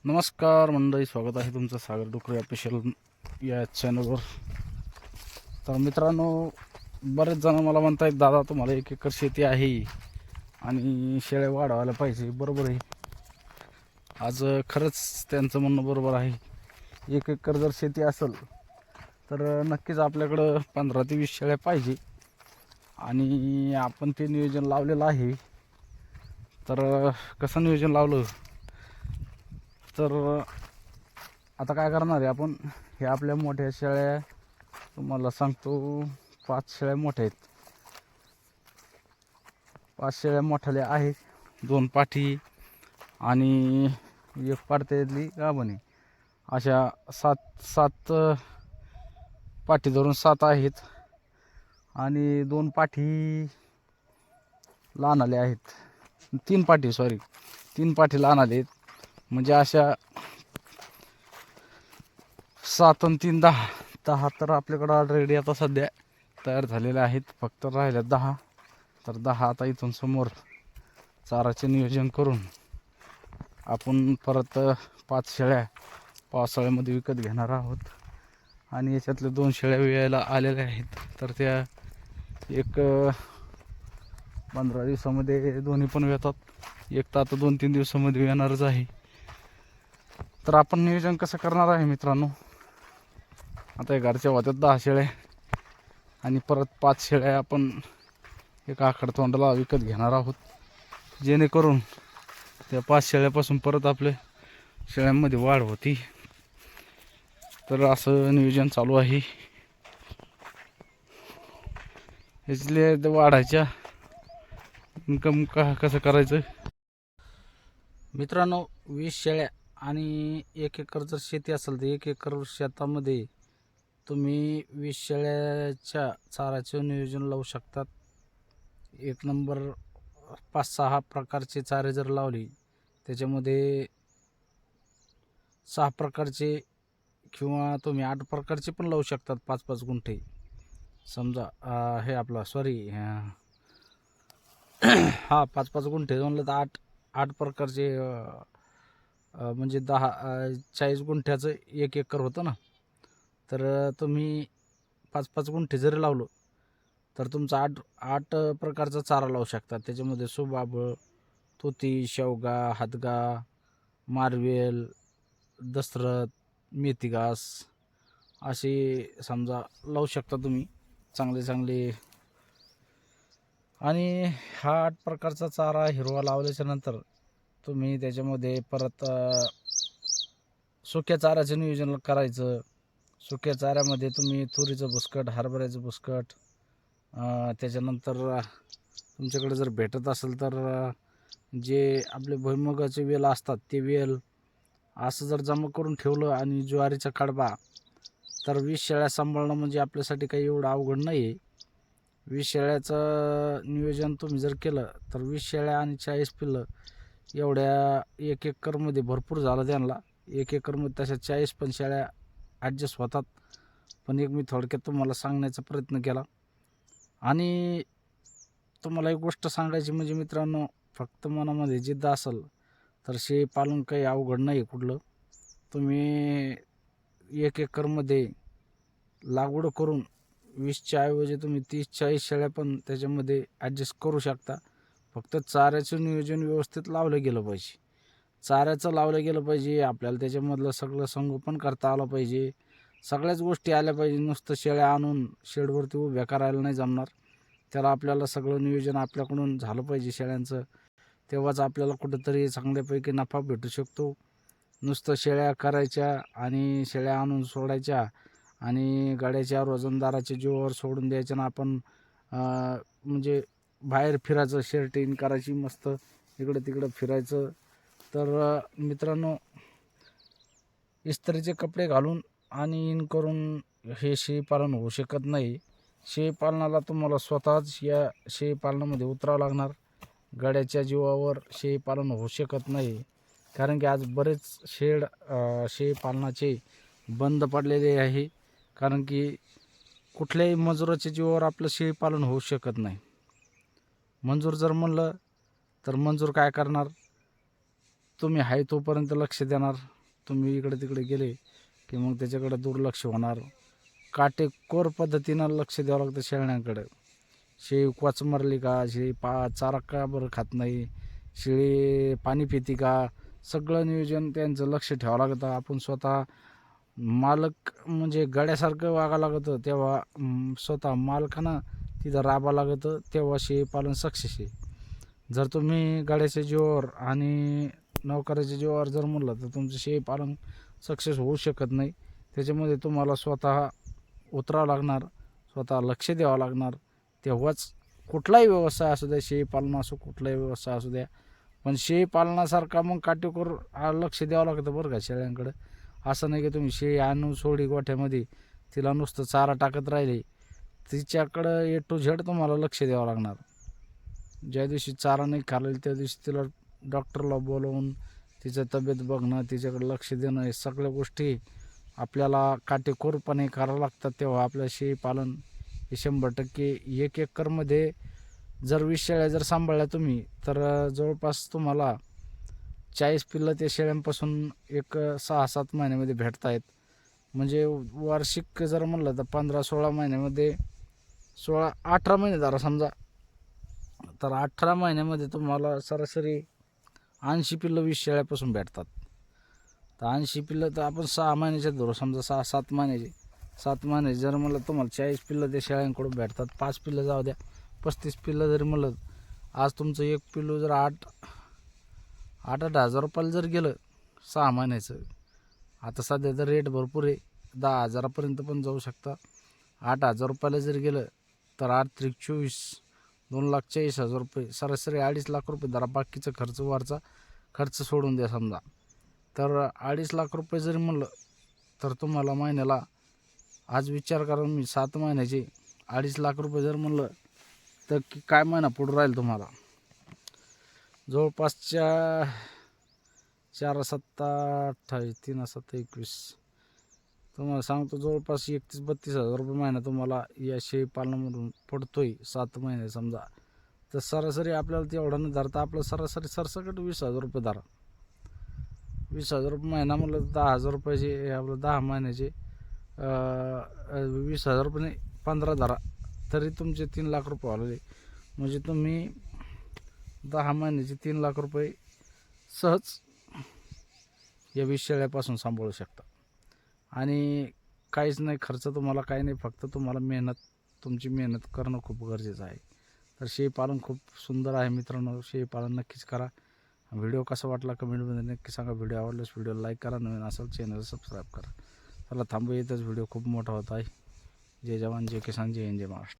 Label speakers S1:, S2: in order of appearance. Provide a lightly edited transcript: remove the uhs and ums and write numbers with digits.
S1: नमस्कार मंडळी, स्वागत आहे तुमचं सागर डुकरे ऑफिशियल या चॅनलवर. तर मित्रांनो, बरेच जण मला म्हणतायत, दादा तुम्हाला 1 एकर शेती आहे आणि शेळ्या वाढवायला पाहिजे. बरोबर आहे. आज खरंच त्यांचं म्हणणं बरोबर आहे. 1 एकर जर शेती असेल तर नक्कीच आपल्याकडं 15 ते 20 शेळ्या पाहिजे आणि आपण ते नियोजन लावलेलं आहे. तर कसं नियोजन लावलं तर आता काय करणार आहे आपण, हे आपल्या मोठ्या शेळ्या तुम्हाला सांगतो, 5 शेळ्या मोठ्या आहेत. 5 शेळ्या मोठ्याल्या आहेत, 2 पाठी आणि 1 पाडत्यातली गाभण आहे. अशा 7 पाठी धरून 7 आहेत आणि 2 पाठी लहान आले आहेत. 3 पाठी, सॉरी 3 पाठी लहान आले आहेत. म्हणजे अशा 7 आणि 3 10 तर आपल्याकडं ऑलरेडी आता सध्या तयार झालेले आहेत. फक्त राहिल्या 10. तर 10 आता इथून समोर चाराचे नियोजन करून आपण परत 5 शेळ्या पावसाळ्यामध्ये विकत घेणार आहोत. आणि याच्यातल्या 2 शेळ्या विकायला आलेल्या आहेत. तर त्या एक 15 दिवसामध्ये दोन्ही पण येतात. एक तर आता 2-3 दिवसामध्ये येणारच आहे. तर आपण नियोजन कसं करणार आहे मित्रांनो, आता या घरच्या होत्यात 10 शेळ्या आणि परत 5 शेळ्या आपण एका आखड तोंडाला विकत घेणार आहोत, जेणेकरून त्या 5 शेळ्यापासून परत आपल्या शेळ्यांमध्ये वाढ होती. तर असं नियोजन चालू आहे. इसलिए वाढायच्या इन्कम कसं करायचं मित्रांनो. 20 शेळ्या आणि 1 एकर जर शेती असेल तर 1 एकर शेतामध्ये तुम्ही 20 शेळ्याच्या चाऱ्याचे नियोजन लावू शकतात. 1 नंबर 5-6 प्रकारचे चारे जर लावले, त्याच्यामध्ये 6 प्रकारचे किंवा तुम्ही 8 प्रकारचे पण लावू शकतात. 5-5 गुंठे समजा, हे आपला सॉरी हा 5-5 गुंठे म्हणलं तर 8 प्रकारचे, म्हणजे 40 गुंठ्याचं 1 एकर होतं ना. तर तुम्ही 5-5 गुंठे जरी लावलं तर तुमचा 8 प्रकारचा चारा लावू शकता. त्याच्यामध्ये सुबाबळ, तुती, शेवगा, हादगा, मारवेल, दसरथ, मेथी घास असे समजा लावू शकता तुम्ही, चांगले चांगले. आणि हा 8 प्रकारचा चारा हिरवा लावल्याच्या नंतर तुम्ही त्याच्यामध्ये परत सुक्या चाऱ्याचं नियोजन करायचं. सुक्या चाऱ्यामध्ये तुम्ही तुरीचं बुसकट, हरभऱ्याचं बुसकट, त्याच्यानंतर तुमच्याकडे जर भेटत असेल तर जे आपले भुईमुगाचे वेल असतात ते वेल असं जर जमा करून ठेवलं आणि ज्वारीचा कडबा, तर 20 शेळ्या सांभाळणं म्हणजे आपल्यासाठी काही एवढं अवघड नाही आहे. 20 शेळ्याचं नियोजन तुम्ही जर केलं तर 20 शेळ्या आणि 40 पिल्लं एवढ्या 1 एकरमध्ये भरपूर झालं. त्यांना 1 एकरमध्ये तशा 40 पण शेळ्या ॲडजस्ट होतात. पण एक मी थोडक्यात तुम्हाला सांगण्याचा प्रयत्न केला. आणि तुम्हाला एक गोष्ट सांगायची म्हणजे मित्रांनो, फक्त मनामध्ये जिद्द असेल तर शेळीपालन काही अवघड नाही कुठलं. तुम्ही 1 एकरमध्ये लागवड करून 20च्या ऐवजी तुम्ही 30-40 शेळ्या पण त्याच्यामध्ये ॲडजस्ट करू शकता. फक्त चाऱ्याचं नियोजन व्यवस्थित लावलं गेलं पाहिजे. चाऱ्याचं लावलं गेलं पाहिजे, आपल्याला त्याच्यामधलं सगळं संगोपन करता आलं पाहिजे, सगळ्याच गोष्टी आल्या पाहिजे. नुसतं शेळ्या आणून शेडवरती उभ्या करायला नाही जमणार. त्याला आपल्याला सगळं नियोजन आपल्याकडून झालं पाहिजे शेळ्यांचं, तेव्हाच आपल्याला कुठंतरी चांगल्यापैकी नफा भेटू शकतो. नुसतं शेळ्या करायच्या आणि शेळ्या आणून सोडायच्या आणि गाड्याच्या रोजंदाराच्या जीवावर सोडून द्यायच्या ना आपण, म्हणजे बाहेर फिरायचं, शर्टिंग करायची, मस्त इकडं तिकडं फिरायचं. तर मित्रांनो, इस्त्रीचे कपडे घालून आणि इन करून हे शेळीपालन होऊ शकत नाही. शेळीपालनाला तुम्हाला स्वतःच या शेळीपालनामध्ये उतरावं लागणार. गाड्याच्या जीवावर शेळीपालन होऊ शकत नाही, कारण की आज बरेच शेळीपालनाचे बंद पडलेले आहे. कारण की कुठल्याही मजुराच्या जीवावर आपलं शेळीपालन होऊ शकत नाही. मंजूर जर म्हणलं तर मंजूर काय करणार, तुम्ही आहे तोपर्यंत लक्ष देणार, तुम्ही इकडे तिकडे गेले की मग त्याच्याकडे दुर्लक्ष होणार. काटेकोर पद्धतीनं लक्ष द्यावं लागतं शेळ्यांकडे. शेळी कोचमरली का, शेळी चारा का बरं खात नाही, शेळी पाणी पिती का, सगळं नियोजन त्यांचं लक्ष ठेवावं लागतं. आपण स्वतः मालक म्हणजे गड्यासारखं वागावं लागतं, तेव्हा स्वतः मालकानं तिथं राबावं लागतं, तेव्हा शेळीपालन सक्सेस आहे. जर तुम्ही गाड्याच्या जीवावर आणि नोकराच्या जीवावर जर म्हणलं तर तुमचं शेळीपालन सक्सेस होऊ शकत नाही. त्याच्यामध्ये तुम्हाला स्वतः उतरावं लागणार, स्वतः लक्ष द्यावं लागणार. तेव्हाच कुठलाही व्यवसाय असू द्या, शेळीपालन असो कुठलाही व्यवसाय असू द्या, पण शेळीपालनासारखा मग काटेकोर लक्ष द्यावं लागतं बरं का शेळ्यांकडं. असं नाही की तुम्ही शेळी आणून सोडी गोठ्यामध्ये तिला नुसतं चारा टाकत राहिले, तिच्याकडं ए टू झेड तुम्हाला लक्ष द्यावं लागणार. ज्या दिवशी चारा नाही खाल्लेला त्या दिवशी तिला डॉक्टरला बोलवून तिचं तब्येत बघणं, तिच्याकडे लक्ष देणं, हे सगळ्या गोष्टी आपल्याला काटेकोरपणे करावं लागतात. तेव्हा आपलं शेळीपालन हे 100% 1 एकरमध्ये जर 20 शेळ्या जर सांभाळल्या तुम्ही, तर जवळपास तुम्हाला 40 पिल्लं त्या शेळ्यांपासून एक 6-7 महिन्यामध्ये भेटत आहेत. म्हणजे वार्षिक जर म्हणलं तर 15-16 महिन्यामध्ये 18 महिने धरा समजा, तर 18 महिन्यामध्ये तुम्हाला सरासरी 80 पिल्लं 20 शेळ्यापासून भेटतात. तर 80 पिल्लं तर आपण 6 महिन्याचे धरू समजा, 6-7 महिन्याचे, 7 महिने जर म्हणलं तुम्हाला 40 पिल्लं त्या शेळ्यांकडून भेटतात. 5 पिल्लं जाऊ द्या, 35 पिल्लं जरी म्हणलं, आज तुमचं एक पिल्लू जर 8-8 हजार रुपयाला जर गेलं 6 महिन्याचं, आता सध्या तर रेट भरपूर आहे, 10 हजारापर्यंत पण जाऊ शकता. 8 हजार रुपयाला जर गेलं तर 8 त्रिक 24, 2,40,000 रुपये, सरासरी 2.5 लाख रुपये धरा. बाकीचा खर्च वरचा खर्च सोडून द्या समजा, तर 2.5 लाख रुपये जरी म्हणलं तर तुम्हाला महिन्याला, आज विचार करा मी 7 महिन्याचे 2.5 लाख रुपये जर म्हणलं तर काय महिना पुढं राहील तुम्हाला. जवळपासच्या 4-7-28, 3-7-21, तुम्हाला सांगतो जवळपास 31-32 हजार रुपये महिना तुम्हाला या शेळीपालनामधून पडतोय 7 महिने समजा. तर सरासरी आपल्याला तेवढा न धरता आपलं सरासरी सरसकट 20,000 रुपये धरा. 20,000 रुपये महिना म्हणलं तर 10,000 रुपयाचे आपलं 10 महिन्याचे 20,000 रुपये नाही 15 धरा, तरी तुमचे 3 लाख रुपये आलेले. म्हणजे तुम्ही 10 महिन्याचे 3 लाख रुपये सहज या 20 शेळ्यापासून सांभाळू शकता. आणि काहीच नाही खर्च तुम्हाला, काही नाही, फक्त तुम्हाला तुमची मेहनत करणं खूप गरजेचं आहे. तर शेळीपालन खूप सुंदर आहे मित्रांनो, शेळीपालन नक्कीच करा. व्हिडिओ कसा वाटला कमेंटमध्ये नक्की सांगा. व्हिडिओ आवडल्यास व्हिडिओ लाईक करा, नवीन असेल चॅनल सबस्क्राईब करा. चला थांबू, येतच व्हिडिओ खूप मोठा होत आहे. जय जवान, जय किसान, जय हिंद, जय महाराष्ट्र.